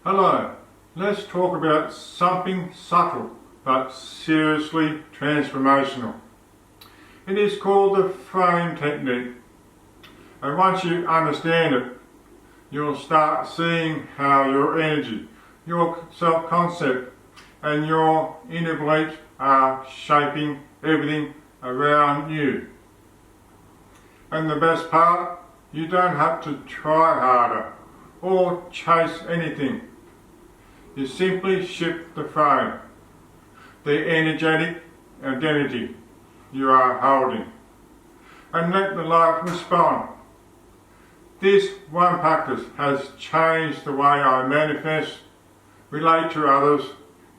Hello, let's talk about something subtle but seriously transformational. It is called the frame technique, and once you understand it, you'll start seeing how your energy, your self-concept and your inner beliefs are shaping everything around you. And the best part, you don't have to try harder or chase anything. You simply shift the frame, the energetic identity you are holding, and let the light respond. This one practice has changed the way I manifest, relate to others,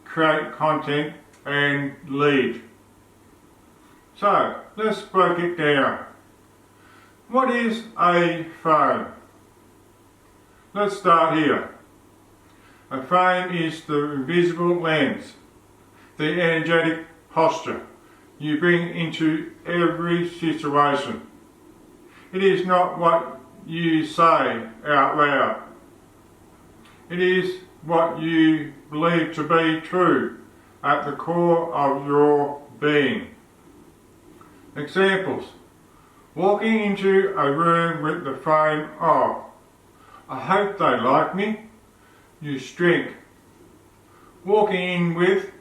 create content and lead. So let's break it down. What is a frame? Let's start here. A frame is the invisible lens, the energetic posture you bring into every situation. It is not what you say out loud. It is what you believe to be true at the core of your being. Examples. Walking into a room with the frame of, I hope they like me, you shrink. Walking in with,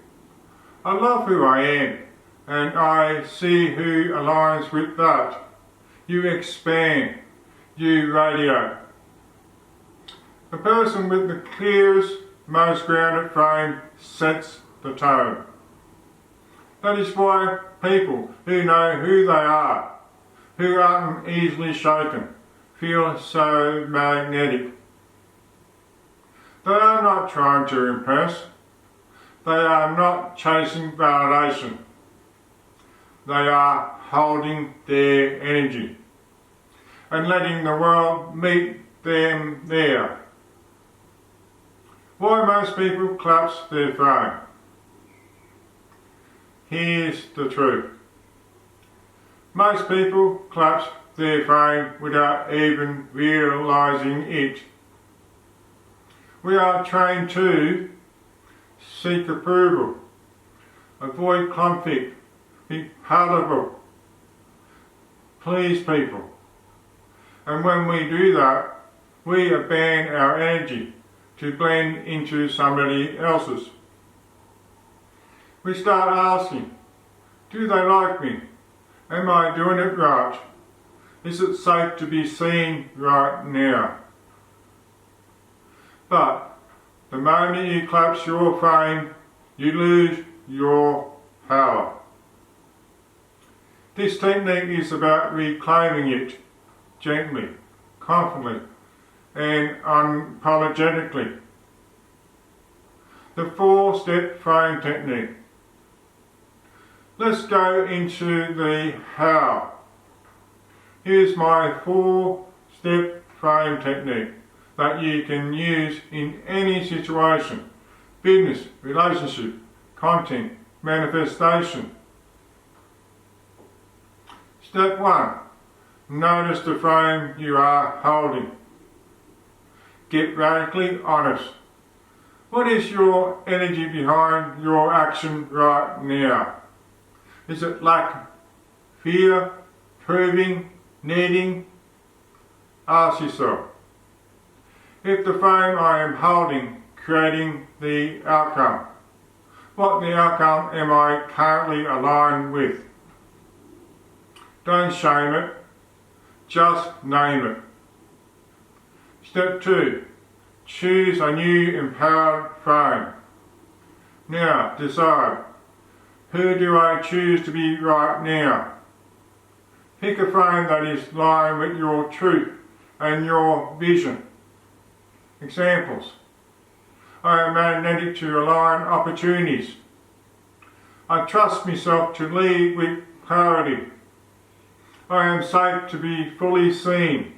I love who I am and I see who aligns with that, you expand, you radiate. The person with the clearest, most grounded frame sets the tone. That is why people who know who they are, who aren't easily shaken, feel so magnetic. They are not trying to impress. They are not chasing validation. They are holding their energy and letting the world meet them there. Why most people collapse their frame? Here's the truth. Most people collapse their frame without even realising it. We are trained to seek approval, avoid conflict, be palatable, please people. And when we do that, we abandon our energy to blend into somebody else's. We start asking, do they like me? Am I doing it right? Is it safe to be seen right now? But the moment you collapse your frame, you lose your power. This technique is about reclaiming it gently, confidently and unapologetically. The 4-step frame technique. Let's go into the how. Here's my 4-step frame technique that you can use in any situation: business, relationship, content, manifestation. Step 1. Notice the frame you are holding. Get radically honest. What is your energy behind your action right now? Is it lack, fear, proving, needing? Ask yourself. If the frame I am holding creating the outcome, what the outcome am I currently aligned with? Don't shame it, just name it. Step 2. Choose a new empowered frame. Now decide, who do I choose to be right now? Pick a frame that is aligned with your truth and your vision. Examples. I am magnetic to align opportunities. I trust myself to lead with clarity. I am safe to be fully seen.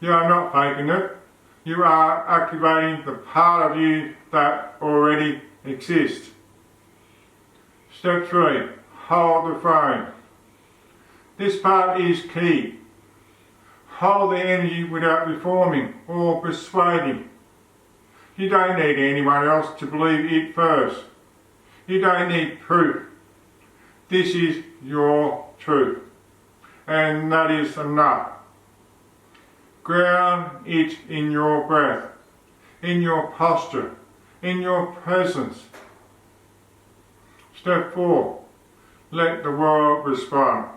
You are not faking it. You are activating the part of you that already exists. Step 3. Hold the frame. This part is key. Hold the energy without reforming or persuading. You don't need anyone else to believe it first. You don't need proof. This is your truth, and that is enough. Ground it in your breath, in your posture, in your presence. Step 4. Let the world respond.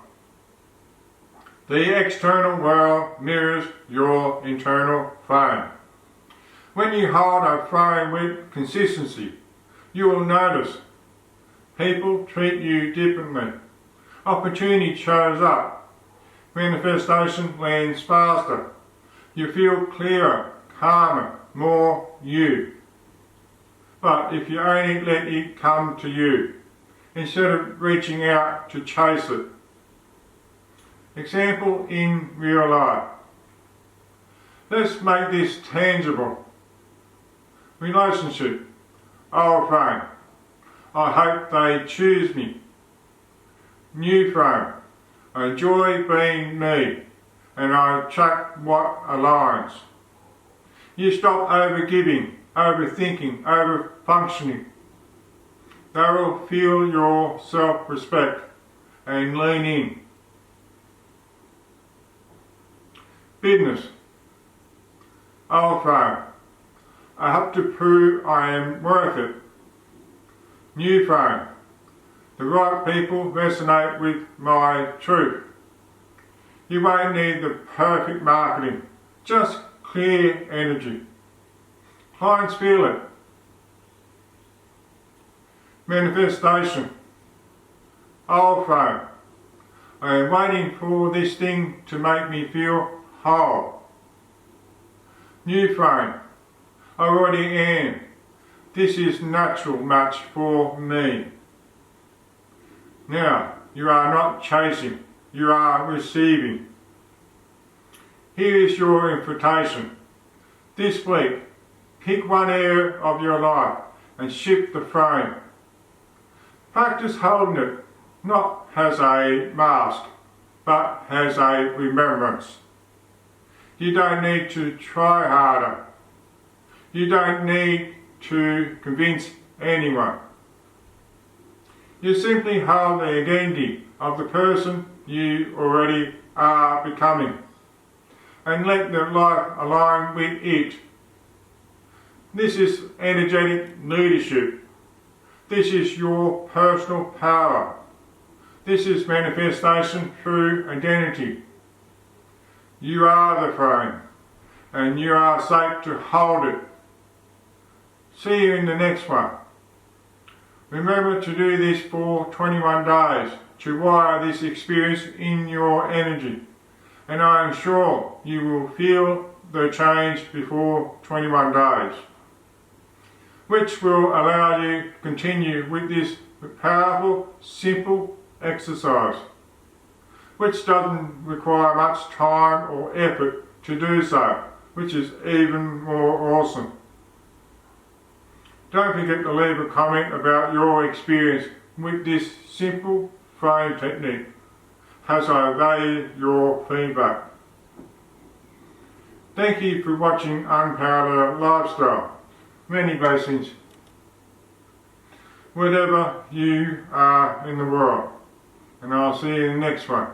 The external world mirrors your internal flame. When you hold a flame with consistency, you will notice people treat you differently. Opportunity shows up. Manifestation lands faster. You feel clearer, calmer, more you. But if you only let it come to you, instead of reaching out to chase it. Example in real life. Let's make this tangible. Relationship. Old frame. I hope they choose me. New frame. I enjoy being me, and I attract what aligns. You stop over-giving, overthinking, over-functioning. They will feel your self-respect and lean in. Business. Old frame. I have to prove I am worth it. New frame. The right people resonate with my truth. You won't need the perfect marketing, just clear energy. Clients feel it. Manifestation. Old frame. I am waiting for this thing to make me feel whole. New frame. I already am. This is natural match for me. Now, you are not chasing, you are receiving. Here is your invitation. This week, pick one area of your life and shift the frame. Practice holding it, not as a mask, but as a remembrance. You don't need to try harder. You don't need to convince anyone. You simply hold the identity of the person you already are becoming and let the life align with it. This is energetic leadership. This is your personal power. This is manifestation through identity. You are the frame, and you are safe to hold it. See you in the next one. Remember to do this for 21 days to wire this experience in your energy, and I am sure you will feel the change before 21 days, which will allow you to continue with this powerful, simple exercise, which doesn't require much time or effort to do so, which is even more awesome. Don't forget to leave a comment about your experience with this simple frame technique, as I value your feedback. Thank you for watching Unparalleled Lifestyle. Many blessings, wherever you are in the world, and I'll see you in the next one.